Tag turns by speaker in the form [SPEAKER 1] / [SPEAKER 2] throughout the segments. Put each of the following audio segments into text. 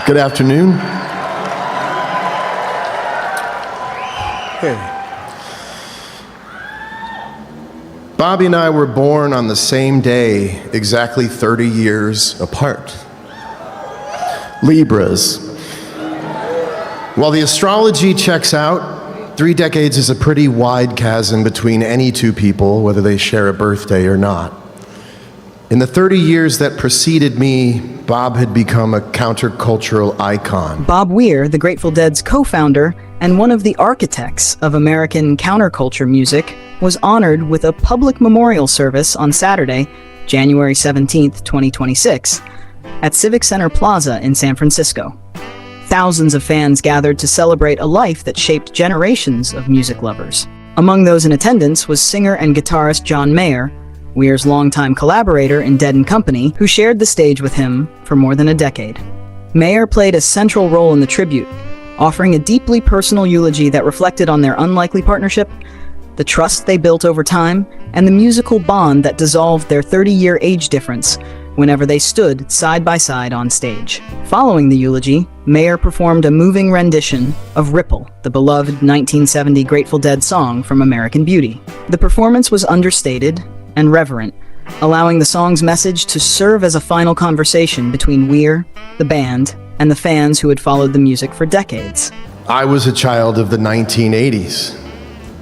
[SPEAKER 1] Good afternoon. Hey. Bobby and I were born on the same day, exactly 30 years apart. Libras. While the astrology checks out, 3 decades is a pretty wide chasm between any two people, whether they share a birthday or not. In the 30 years that preceded me, Bob had become a countercultural icon.
[SPEAKER 2] Bob Weir, the Grateful Dead's co-founder and one of the architects of American counterculture music, was honored with a public memorial service on Saturday, January 17, 2026, at Civic Center Plaza in San Francisco. Thousands of fans gathered to celebrate a life that shaped generations of music lovers. Among those in attendance was singer and guitarist John Weir, Weir's longtime collaborator in Dead & Company, who shared the stage with him for more than a decade. Weir played a central role in the tribute, offering a deeply personal eulogy that reflected on their unlikely partnership, the trust they built over time, and the musical bond that dissolved their 30-year age difference whenever they stood side by side on stage. Following the eulogy, Weir performed a moving rendition of Ripple, the beloved 1970 Grateful Dead song from American Beauty. The performance was understated and reverent, allowing the song's message to serve as a final conversation between Weir, the band, and the fans who had followed the music for decades.
[SPEAKER 1] I was a child of the 1980s.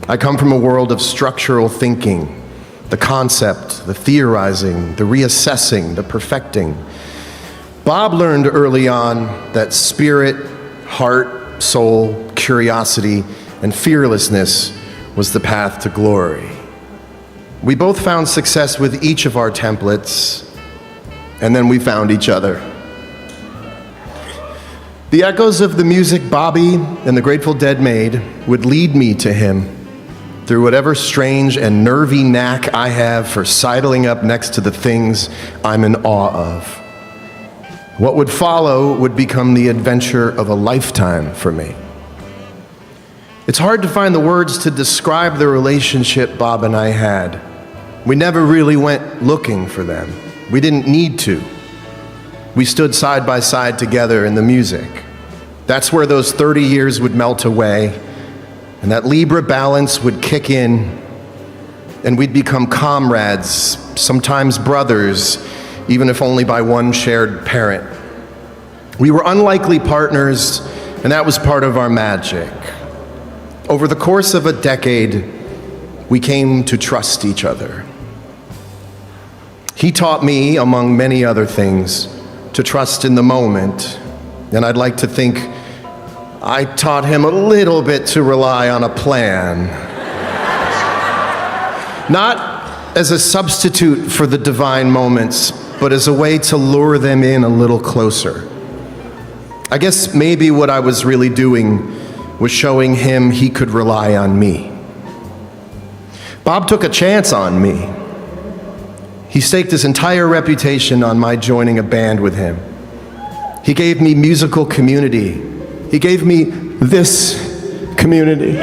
[SPEAKER 1] I come from a world of structural thinking, the concept, the theorizing, the reassessing, the perfecting. Bob learned early on that spirit, heart, soul, curiosity, and fearlessness was the path to glory. We both found success with each of our templates, and then we found each other. The echoes of the music Bobby and the Grateful Dead made would lead me to him through whatever strange and nervy knack I have for sidling up next to the things I'm in awe of. What would follow would become the adventure of a lifetime for me. It's hard to find the words to describe the relationship Bob and I had. We never really went looking for them. We didn't need to. We stood side by side together in the music. That's where those 30 years would melt away, and that Libra balance would kick in, and we'd become comrades, sometimes brothers, even if only by one shared parent. We were unlikely partners, and that was part of our magic. Over the course of a decade, we came to trust each other. He taught me, among many other things, to trust in the moment, and I'd like to think I taught him a little bit to rely on a plan. Not as a substitute for the divine moments, but as a way to lure them in a little closer. I guess maybe what I was really doing was showing him he could rely on me. Bob took a chance on me. He staked his entire reputation on my joining a band with him. He gave me musical community. He gave me this community.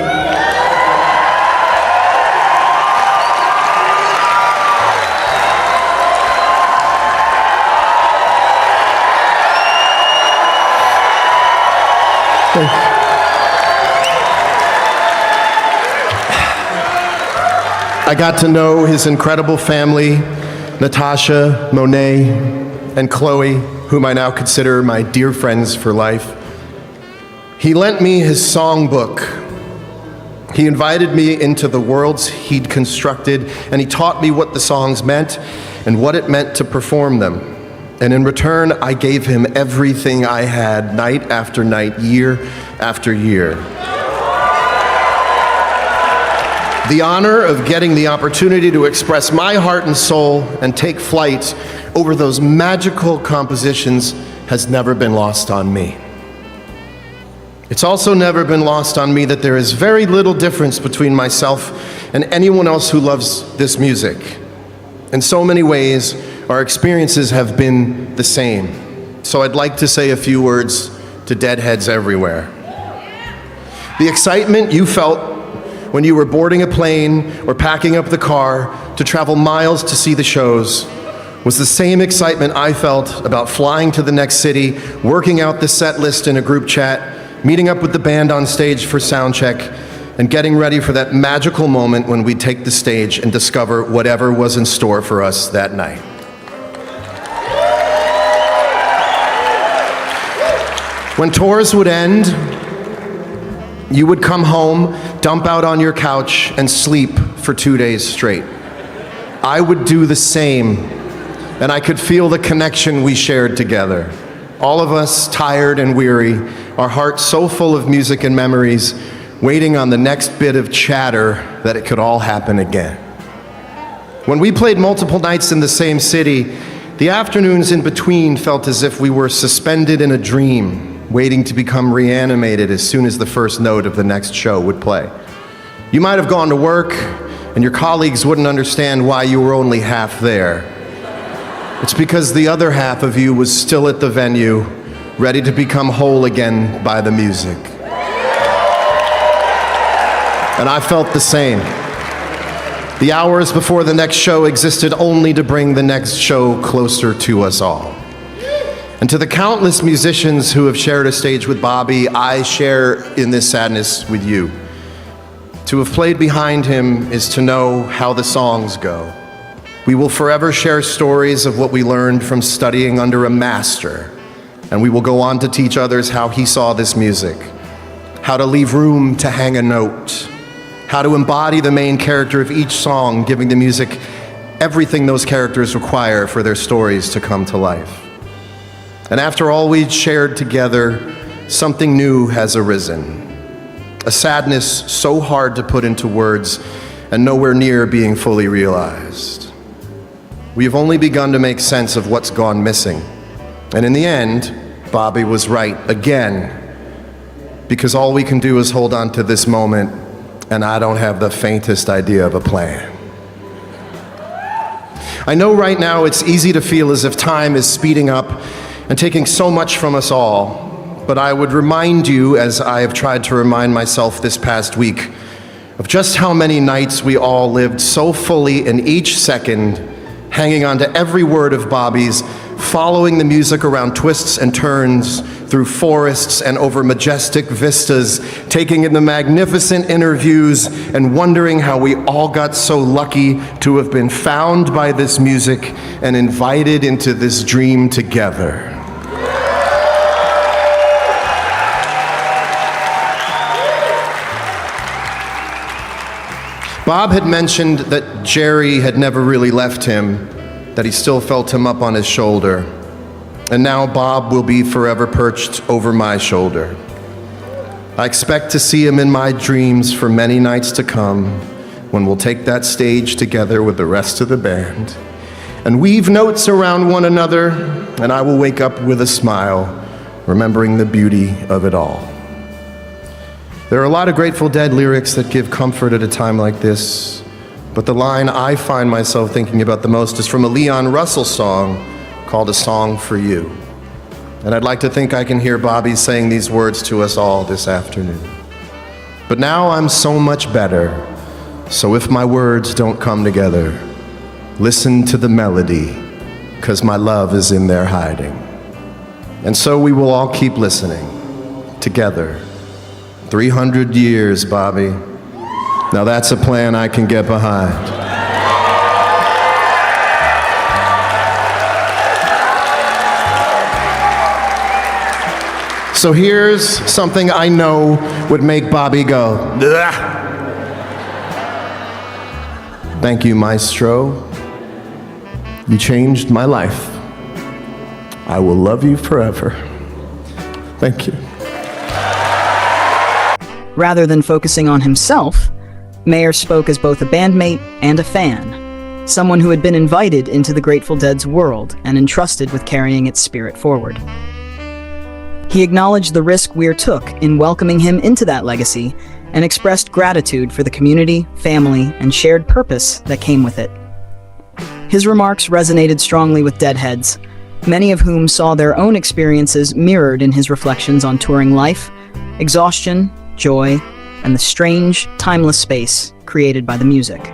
[SPEAKER 1] I got to know his incredible family, Natasha, Monet, and Chloe, whom I now consider my dear friends for life. He lent me his songbook. He invited me into the worlds he'd constructed, and he taught me what the songs meant and what it meant to perform them. And in return, I gave him everything I had, night after night, year after year. The honor of getting the opportunity to express my heart and soul and take flight over those magical compositions has never been lost on me. It's also never been lost on me that there is very little difference between myself and anyone else who loves this music. In so many ways, our experiences have been the same. So I'd like to say a few words to deadheads everywhere. The excitement you felt when you were boarding a plane or packing up the car to travel miles to see the shows was the same excitement I felt about flying to the next city, working out the set list in a group chat, meeting up with the band on stage for sound check, and getting ready for that magical moment when we'd take the stage and discover whatever was in store for us that night. When tours would end, you would come home, dump out on your couch, and sleep for 2 days straight. I would do the same, and I could feel the connection we shared together. All of us tired and weary, our hearts so full of music and memories, waiting on the next bit of chatter that it could all happen again. When we played multiple nights in the same city, the afternoons in between felt as if we were suspended in a dream, waiting to become reanimated as soon as the first note of the next show would play. You might have gone to work, and your colleagues wouldn't understand why you were only half there. It's because the other half of you was still at the venue, ready to become whole again by the music. And I felt the same. The hours before the next show existed only to bring the next show closer to us all. And to the countless musicians who have shared a stage with Bobby, I share in this sadness with you. To have played behind him is to know how the songs go. We will forever share stories of what we learned from studying under a master, and we will go on to teach others how he saw this music, how to leave room to hang a note, how to embody the main character of each song, giving the music everything those characters require for their stories to come to life. And after all we'd shared together, something new has arisen. A sadness so hard to put into words and nowhere near being fully realized. We have only begun to make sense of what's gone missing. And in the end, Bobby was right again, because all we can do is hold on to this moment, and I don't have the faintest idea of a plan. I know right now it's easy to feel as if time is speeding up and taking so much from us all, but I would remind you, as I have tried to remind myself this past week, of just how many nights we all lived so fully in each second, hanging on to every word of Bobby's, following the music around twists and turns, through forests and over majestic vistas, taking in the magnificent interviews and wondering how we all got so lucky to have been found by this music and invited into this dream together. Bob had mentioned that Jerry had never really left him, that he still felt him up on his shoulder. And now Bob will be forever perched over my shoulder. I expect to see him in my dreams for many nights to come, when we'll take that stage together with the rest of the band and weave notes around one another, and I will wake up with a smile, remembering the beauty of it all. There are a lot of Grateful Dead lyrics that give comfort at a time like this, but the line I find myself thinking about the most is from a Leon Russell song called A Song for You. And I'd like to think I can hear Bobby saying these words to us all this afternoon. But now I'm so much better, so if my words don't come together, listen to the melody, 'cause my love is in there hiding. And so we will all keep listening, together. 300 years, Bobby. Now that's a plan I can get behind. So here's something I know would make Bobby go, "Ugh." Thank you, Maestro. You changed my life. I will love you forever. Thank you.
[SPEAKER 2] Rather than focusing on himself, Weir spoke as both a bandmate and a fan, someone who had been invited into the Grateful Dead's world and entrusted with carrying its spirit forward. He acknowledged the risk Weir took in welcoming him into that legacy and expressed gratitude for the community, family, and shared purpose that came with it. His remarks resonated strongly with Deadheads, many of whom saw their own experiences mirrored in his reflections on touring life, exhaustion, joy, and the strange, timeless space created by the music.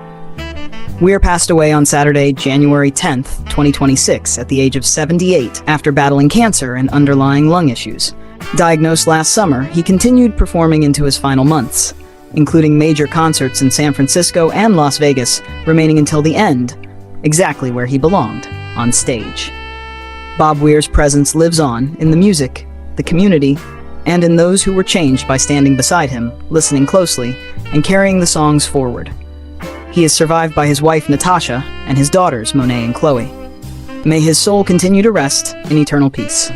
[SPEAKER 2] Weir passed away on Saturday, January 10th, 2026, at the age of 78 after battling cancer and underlying lung issues. Diagnosed last summer, he continued performing into his final months, including major concerts in San Francisco and Las Vegas, remaining until the end, exactly where he belonged, on stage. Bob Weir's presence lives on in the music, the community, and in those who were changed by standing beside him, listening closely, and carrying the songs forward. He is survived by his wife Natasha and his daughters Monet and Chloe. May his soul continue to rest in eternal peace.